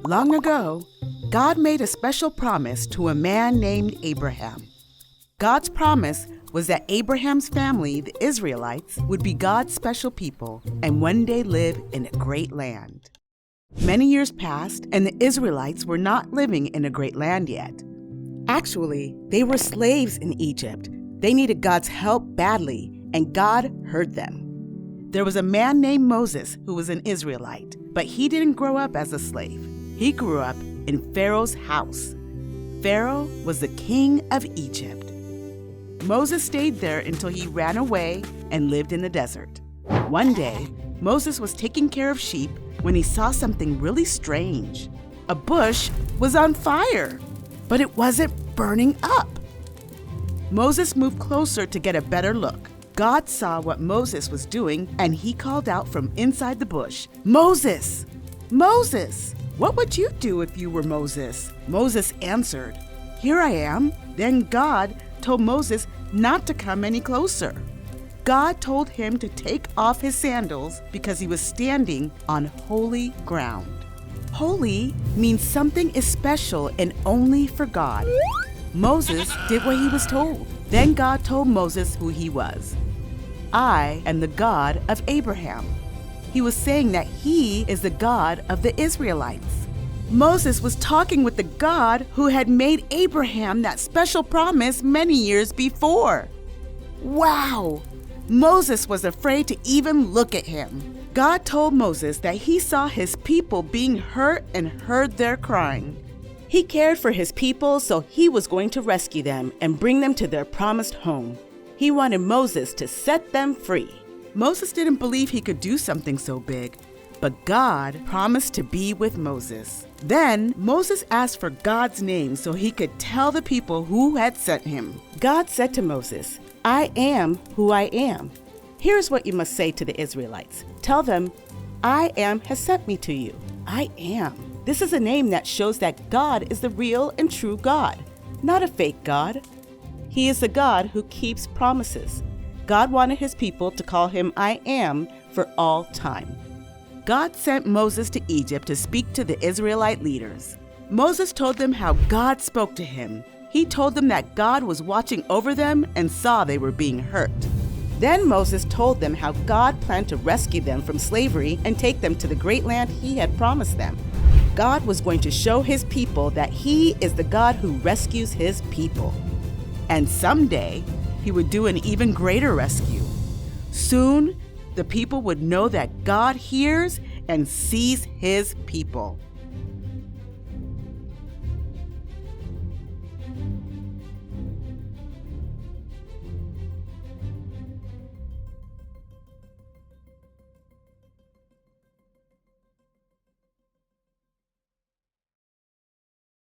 Long ago, God made a special promise to a man named Abraham. God's promise was that Abraham's family, the Israelites, would be God's special people and one day live in a great land. Many years passed, and the Israelites were not living in a great land yet. Actually, they were slaves in Egypt. They needed God's help badly, and God heard them. There was a man named Moses who was an Israelite, but he didn't grow up as a slave. He grew up in Pharaoh's house. Pharaoh was the king of Egypt. Moses stayed there until he ran away and lived in the desert. One day, Moses was taking care of sheep when he saw something really strange. A bush was on fire, but it wasn't burning up. Moses moved closer to get a better look. God saw what Moses was doing, and he called out from inside the bush, "Moses! Moses! What would you do if you were Moses?" Moses answered, "Here I am." Then God told Moses not to come any closer. God told him to take off his sandals because he was standing on holy ground. Holy means something is special and only for God. Moses did what he was told. Then God told Moses who he was. "I am the God of Abraham." He was saying that he is the God of the Israelites. Moses was talking with the God who had made Abraham that special promise many years before. Wow! Moses was afraid to even look at him. God told Moses that he saw his people being hurt and heard their crying. He cared for his people, so he was going to rescue them and bring them to their promised home. He wanted Moses to set them free. Moses didn't believe he could do something so big, but God promised to be with Moses. Then Moses asked for God's name so he could tell the people who had sent him. God said to Moses, "I am who I am." Here's what you must say to the Israelites. Tell them, "I am has sent me to you." I am. This is a name that shows that God is the real and true God, not a fake God. He is the God who keeps promises. God wanted his people to call him I am for all time. God sent Moses to Egypt to speak to the Israelite leaders. Moses told them how God spoke to him. He told them that God was watching over them and saw they were being hurt. Then Moses told them how God planned to rescue them from slavery and take them to the great land he had promised them. God was going to show his people that he is the God who rescues his people. And someday, he would do an even greater rescue. Soon, the people would know that God hears and sees his people.